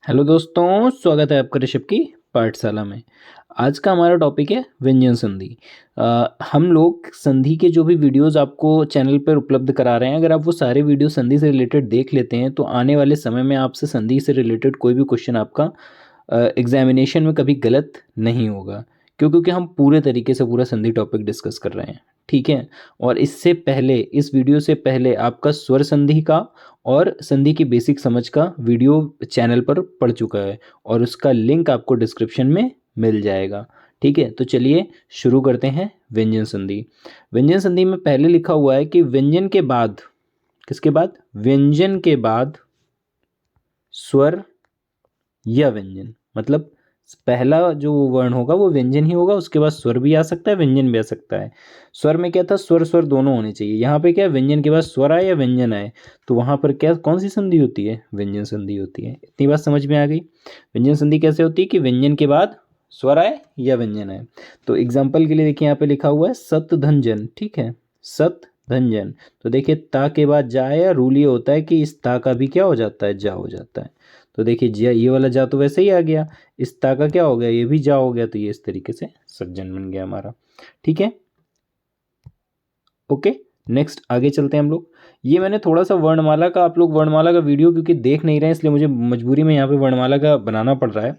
Hello दोस्तों, स्वागत है आपका ऋषभ की पाठशाला में। आज का हमारा टॉपिक है व्यंजन संधि। हम लोग संधि के जो भी वीडियोस आपको चैनल पर उपलब्ध करा रहे हैं, अगर आप वो सारे वीडियो संधि से रिलेटेड देख लेते हैं तो आने वाले समय में आपसे संधि से रिलेटेड कोई भी क्वेश्चन आपका एग्जामिनेशन में कभी गलत नहीं होगा। क्योंकि हम पूरे तरीके से पूरा संधि टॉपिक डिस्कस कर रहे हैं, ठीक है। और इससे पहले, इस वीडियो से पहले आपका स्वर संधि का और संधि की बेसिक समझ का वीडियो चैनल पर पड़ चुका है और उसका लिंक आपको डिस्क्रिप्शन में मिल जाएगा, ठीक है। तो चलिए शुरू करते हैं। व्यंजन संधि। व्यंजन संधि में पहले लिखा हुआ है कि व्यंजन के बाद, किसके बाद? व्यंजन के बाद स्वर या व्यंजन, मतलब पहला जो वर्ण होगा वो व्यंजन ही होगा, उसके बाद स्वर भी आ सकता है, व्यंजन भी आ सकता है। स्वर में क्या था? स्वर स्वर दोनों होने चाहिए। यहाँ पे क्या, व्यंजन के बाद स्वर आए या व्यंजन आए, तो वहाँ पर क्या, कौन सी संधि होती है? व्यंजन संधि होती है। इतनी बात समझ में आ गई। व्यंजन संधि कैसे होती है कि व्यंजन के बाद स्वर आए या व्यंजन आए। तो एग्जाम्पल के लिए देखिए, यहाँ पे लिखा हुआ है सत धन जन, ठीक है, सत धन जन। तो देखिए ता के बाद जा है, या रूल ये होता है कि इस ता का भी क्या हो जाता है? जा हो जाता है। तो देखिए ये वाला जा तो वैसे ही आ गया, इस ता का क्या हो गया? ये भी जा हो गया। तो ये इस तरीके से सज्जन बन गया हमारा, ठीक है। ओके, नेक्स्ट आगे चलते हैं हम लोग। ये मैंने थोड़ा सा वर्णमाला का, आप लोग वर्णमाला का वीडियो क्योंकि देख नहीं रहे हैं इसलिए मुझे मजबूरी में यहाँ पे वर्णमाला का बनाना पड़ रहा है।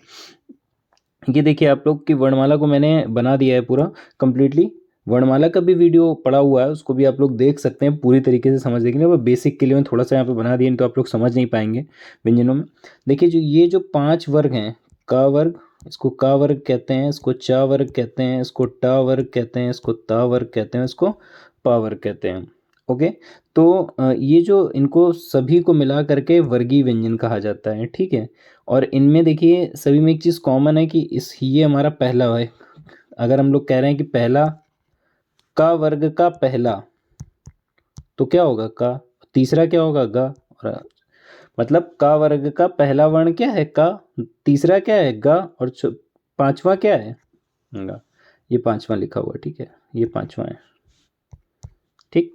ये देखिए आप लोग की वर्णमाला को मैंने बना दिया है पूरा कंप्लीटली। वर्णमाला का भी वीडियो पड़ा हुआ है, उसको भी आप लोग देख सकते हैं पूरी तरीके से समझने के लिए। वो बेसिक के लिए मैं थोड़ा सा यहाँ पे बना दिया, नहीं तो आप लोग समझ नहीं पाएंगे व्यंजनों में। देखिए जो ये जो 5 वर्ग हैं, का वर्ग, इसको का वर्ग कहते हैं, इसको चा वर्ग कहते हैं, इसको टा वर्ग कहते हैं, इसको ता वर्ग कहते हैं, इसको पा वर्ग कहते हैं। ओके, तो ये जो इनको सभी को मिला करके वर्गीय व्यंजन कहा जाता है, ठीक है। और इनमें देखिए सभी में एक चीज़ कॉमन है कि इस ये हमारा पहला है। अगर हम लोग कह रहे हैं कि पहला, का वर्ग का पहला, तो क्या होगा? का। तीसरा क्या होगा? गा। और मतलब का वर्ग का पहला वर्ण क्या है? का। तीसरा क्या है? गा। और पांचवा क्या है? गा। ये पांचवा लिखा हुआ है, ठीक है, ये पांचवा है, ठीक।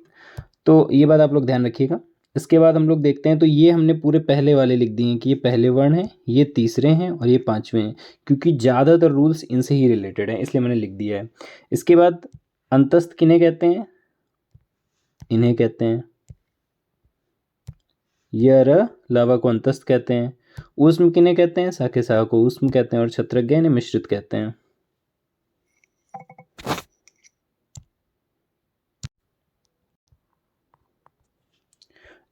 तो ये बात आप लोग ध्यान रखिएगा। इसके बाद हम लोग देखते हैं, तो ये हमने पूरे पहले वाले लिख दिए हैं कि ये पहले वर्ण हैं, ये तीसरे हैं और ये पांचवें हैं, क्योंकि ज़्यादातर रूल्स इनसे ही रिलेटेड हैं इसलिए मैंने लिख दिया है। इसके बाद अंतस्थ किन्हें कहते हैं? इन्हें कहते हैं, य र लावा को अंतस्थ कहते हैं। ऊष्म किन्हें कहते हैं? साके सा को ऊष्म कहते हैं और छत्रज्ञ इन्हें मिश्रित कहते हैं।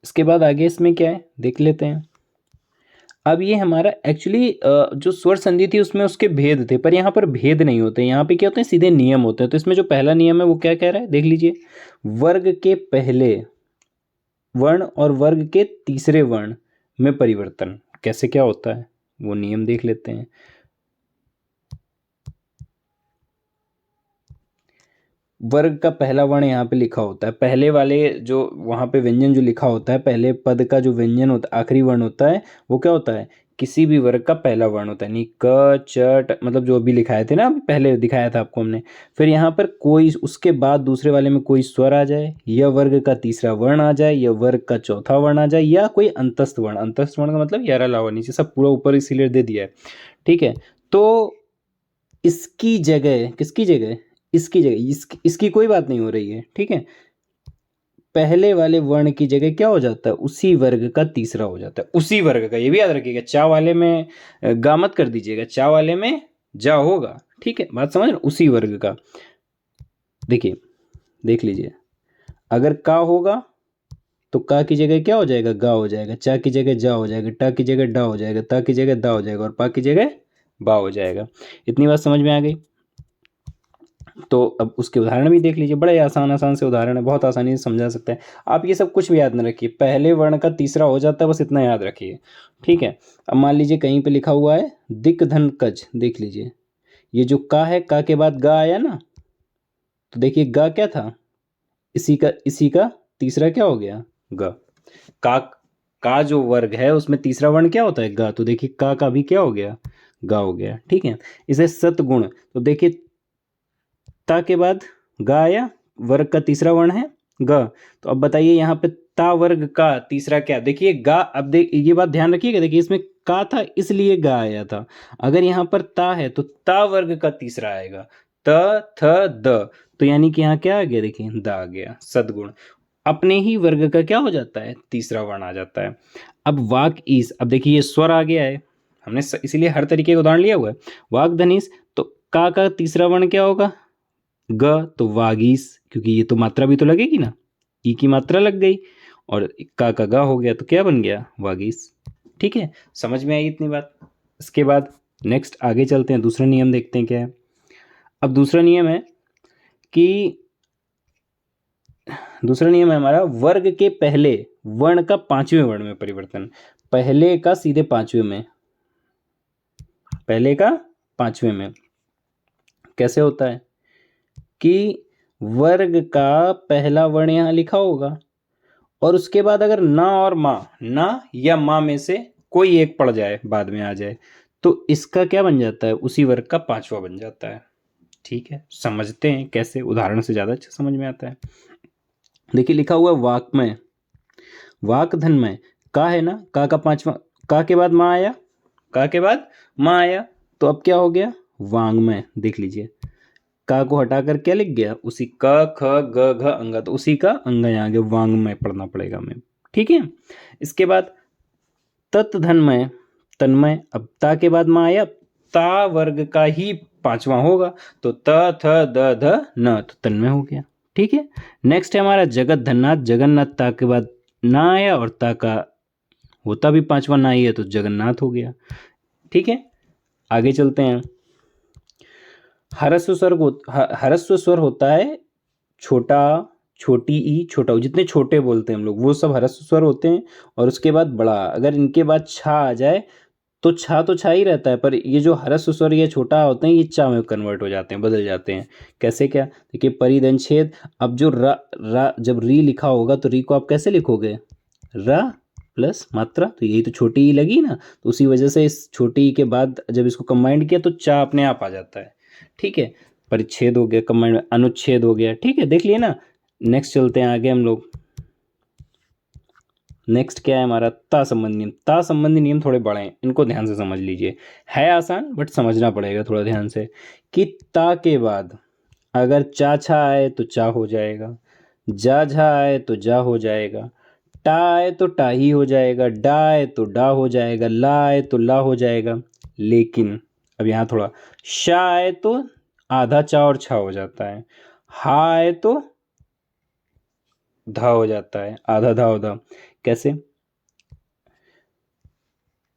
इसके बाद आगे इसमें क्या है देख लेते हैं। अब ये हमारा एक्चुअली जो स्वर संधि थी उसमें उसके भेद थे, पर यहाँ पर भेद नहीं होते, यहाँ पे क्या होते हैं? सीधे नियम होते हैं। तो इसमें जो पहला नियम है वो क्या कह रहा है, देख लीजिए। वर्ग के पहले वर्ण और वर्ग के तीसरे वर्ण में परिवर्तन कैसे क्या होता है वो नियम देख लेते हैं। वर्ग का पहला वर्ण यहाँ पे लिखा होता है, पहले वाले जो वहाँ पे व्यंजन जो लिखा होता है, पहले पद का जो व्यंजन होता है, आखिरी वर्ण होता है, वो क्या होता है? किसी भी वर्ग का पहला वर्ण होता है। नहीं, क च ट, मतलब जो अभी लिखाए थे ना, अभी पहले दिखाया था आपको हमने। फिर यहाँ पर कोई उसके बाद दूसरे वाले में कोई स्वर आ जाए, या वर्ग का तीसरा वर्ण आ जाए, या वर्ग का चौथा वर्ण आ जाए, या कोई अंतस्थ वर्ण। अंतस्थ वर्ण का मतलब यारा लावा नीचे सब पूरा ऊपर इसीलिए दे दिया है, ठीक है। तो इसकी जगह, किसकी जगह? इसकी जगह, इसकी कोई बात नहीं हो रही है, ठीक है। पहले वाले वर्ण की जगह क्या हो जाता है? उसी वर्ग का तीसरा हो जाता है, उसी वर्ग का। ये भी याद रखिएगा, चा वाले में गा मत कर दीजिएगा, चा वाले में जा होगा, ठीक है। बात समझ रहे? उसी वर्ग का। देखिए, देख लीजिए, अगर का होगा तो का की जगह क्या हो जाएगा? गा हो जाएगा। चा की जगह जा हो जाएगा, टा की जगह डा हो जाएगा, ता की जगह दा हो जाएगा और पा की जगह बा हो जाएगा। इतनी बात समझ में आ गई? तो अब उसके उदाहरण भी देख लीजिए, बड़े आसान आसान से उदाहरण है, बहुत आसानी से समझा सकते हैं। आप ये सब कुछ भी याद न रखिए, पहले वर्ण का तीसरा हो जाता है, बस इतना याद रखिए, ठीक है। अब मान लीजिए कहीं पे लिखा हुआ है दिक धन कज, देख लीजिए, ये जो का है, का के बाद गा आया ना, तो देखिए गा क्या था? इसी का तीसरा क्या हो गया? ग। का का जो वर्ग है उसमें तीसरा वर्ण क्या होता है? गा। तो देखिए का भी क्या हो गया? गा हो गया, ठीक है। इसे सतगुण, तो देखिए ता के बाद गा आया, वर्ग का तीसरा वर्ण है ग। तो अब बताइए यहाँ पे ता वर्ग का तीसरा क्या, देखिए गा, अब ये बात ध्यान रखिएगा, देखिए इसमें का था इसलिए गा आया था, अगर यहाँ पर ता है तो ता वर्ग का तीसरा आएगा, त थ द, तो यानी कि यहाँ क्या आ गया, देखिए द आ गया, सदगुण अपने ही वर्ग का क्या हो जाता है, तीसरा वर्ण आ जाता है। अब वाक ईस, अब देखिए ये स्वर आ गया है, हमने इसीलिए हर तरीके का उदाहरण लिया हुआ है। वाक धनीस, तो का तीसरा वर्ण क्या होगा, ग, तो वागीस, क्योंकि ये तो मात्रा भी तो लगेगी ना, ई की मात्रा लग गई, और का गा हो गया, तो क्या बन गया, वागीस। ठीक है, समझ में आई इतनी बात। इसके बाद नेक्स्ट आगे चलते हैं, दूसरा नियम देखते हैं क्या है। अब दूसरा नियम है कि दूसरा नियम है हमारा, वर्ग के पहले वर्ण का पांचवें वर्ण में परिवर्तन, पहले का सीधे पांचवें में, पहले का पांचवें में कैसे होता है कि वर्ग का पहला वर्ण यहां लिखा होगा, और उसके बाद अगर ना और मां, ना या मां में से कोई एक पड़ जाए, बाद में आ जाए, तो इसका क्या बन जाता है, उसी वर्ग का पांचवा बन जाता है। ठीक है, समझते हैं कैसे, उदाहरण से ज्यादा अच्छा समझ में आता है। देखिए लिखा हुआ वाक्मय, वाक धनमय, का है ना, का पांचवा, का के बाद मां आया, का के बाद मां आया, तो अब क्या हो गया, वांग्मय। देख लीजिए, का को हटाकर क्या लिख गया, उसी क ख ग घ अंग, तो उसी का अंग यहाँ गया, वांग्मय पढ़ना पड़ेगा हमें। ठीक है, इसके बाद तत् धनमय, तन्मय, अब ता के बाद मां आया, ता वर्ग का ही पांचवा होगा, तो त थ द ध न, तो तन्मय हो गया। ठीक है, नेक्स्ट है हमारा जगत धन्नाथ, जगन्नाथ, ता के बाद ना आया, और ता का होता भी पांचवा ना ही है, तो जगन्नाथ हो गया। ठीक है, आगे चलते हैं। हरस्व स्वर, हरस्व स्वर होता है छोटा, छोटी ई, छोटा ऊ, जितने छोटे बोलते हैं हम लोग वो सब हरस्व स्वर होते हैं, और उसके बाद बड़ा, अगर इनके बाद छा आ जाए तो छा तो छा ही रहता है, पर ये जो हरस्व स्वर ये छोटा होते हैं, ये चा में कन्वर्ट हो जाते हैं, बदल जाते हैं। कैसे, क्या, देखिए परिधन छेद, अब जो रा जब री लिखा होगा तो री को आप कैसे लिखोगे, रा प्लस मात्रा, तो यही तो छोटी ई लगी ना, तो उसी वजह से इस छोटी ई के बाद जब इसको कंबाइंड किया तो चा अपने आप आ जाता है। ठीक है, परिच्छेद हो गया, कंबाइंड अनुच्छेद हो गया। ठीक है, देख लिए ना। नेक्स्ट चलते हैं आगे हम लोग। नेक्स्ट क्या है हमारा, ता संबंधी नियम। ता संबंधी नियम थोड़े बड़े हैं, इनको ध्यान से समझ लीजिए, है आसान बट समझना पड़ेगा थोड़ा ध्यान से, कि ता के बाद अगर चा छा आए तो चा हो जाएगा, जा झा आए तो जा हो जाएगा, टा आए तो टा ही हो जाएगा, डा आए तो डा हो जाएगा, ला आए तो ला हो जाएगा। लेकिन अब यहाँ थोड़ा, शा आए तो आधा चा और छा हो जाता है, हा आए तो धा हो जाता है, आधा धा हो धा। कैसे,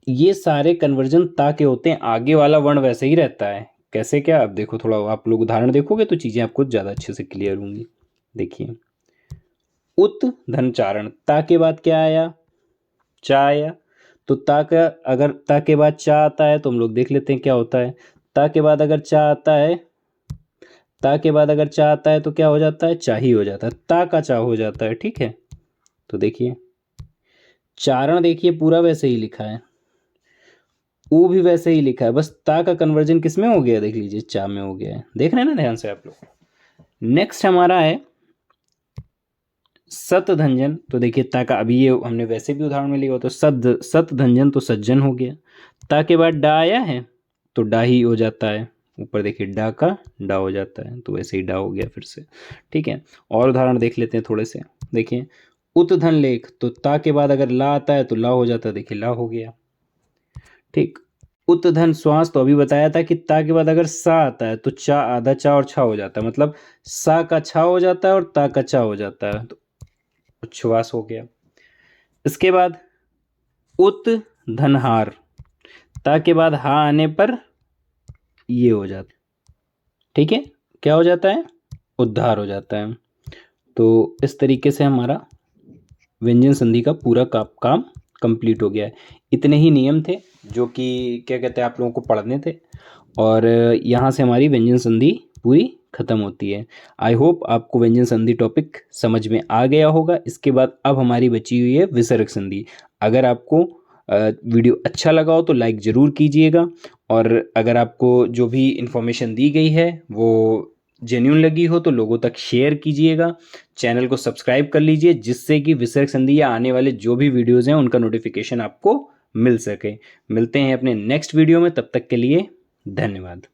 ये सारे कन्वर्जन ता के होते हैं, आगे वाला वर्ण वैसे ही रहता है। कैसे, क्या, अब देखो थोड़ा, आप लोग उदाहरण देखोगे तो चीजें आपको ज्यादा अच्छे से क्लियर होंगी। देखिए, उत धनचारण, ता के बाद क्या आया, चा आया, तो ता का अगर ता के बाद चा आता है तो हम लोग देख लेते हैं क्या होता है। ता के बाद अगर चा आता है, ता के बाद अगर चा आता है तो क्या हो जाता है, चा ही हो जाता है, ता का चा हो जाता है। ठीक है, तो देखिए चारण, देखिए पूरा वैसे ही लिखा है, ऊ भी वैसे ही लिखा है, बस ता का कन्वर्जन किस में हो गया, देख लीजिए चा में हो गया है। देख रहे हैं ना ध्यान से आप लोग। नेक्स्ट हमारा है सत धंजन, तो देखिए ता का, अभी ये हमने वैसे भी उदाहरण में लिया हो, तो सत धंजन तो सज्जन हो गया। ता के बाद डा आया है तो डा ही हो जाता है, ऊपर देखिए डा का डा हो जाता है, तो वैसे ही डा हो गया फिर से। ठीक है, और उदाहरण देख लेते हैं थोड़े से। देखिए उत धन लेख, तो ता के बाद अगर ला आता है तो ला हो जाता है, देखिए ला हो गया। ठीक, उत धन श्वास, तो अभी बताया था कि ता के बाद अगर सा आता है तो चा, आधा चा और छा हो जाता है, मतलब सा का छा हो जाता है और ता का चा हो जाता है, तो उच्छ्वास हो गया। इसके बाद उत धनहार, ता के बाद हा आने पर ये हो जाता है। ठीक है, क्या हो जाता है, उद्धार हो जाता है। तो इस तरीके से हमारा व्यंजन संधि का पूरा काम कंप्लीट हो गया है। इतने ही नियम थे जो कि क्या कहते हैं आप लोगों को पढ़ने थे, और यहाँ से हमारी व्यंजन संधि पूरी खत्म होती है। आई होप आपको व्यंजन संधि टॉपिक समझ में आ गया होगा। इसके बाद अब हमारी बची हुई है विसर्ग संधि। अगर आपको वीडियो अच्छा लगा हो तो लाइक ज़रूर कीजिएगा, और अगर आपको जो भी इन्फॉर्मेशन दी गई है वो जेन्युइन लगी हो तो लोगों तक शेयर कीजिएगा, चैनल को सब्सक्राइब कर लीजिए, जिससे कि विसर्ग संधि या आने वाले जो भी वीडियोज़ हैं उनका नोटिफिकेशन आपको मिल सके। मिलते हैं अपने नेक्स्ट वीडियो में, तब तक के लिए धन्यवाद।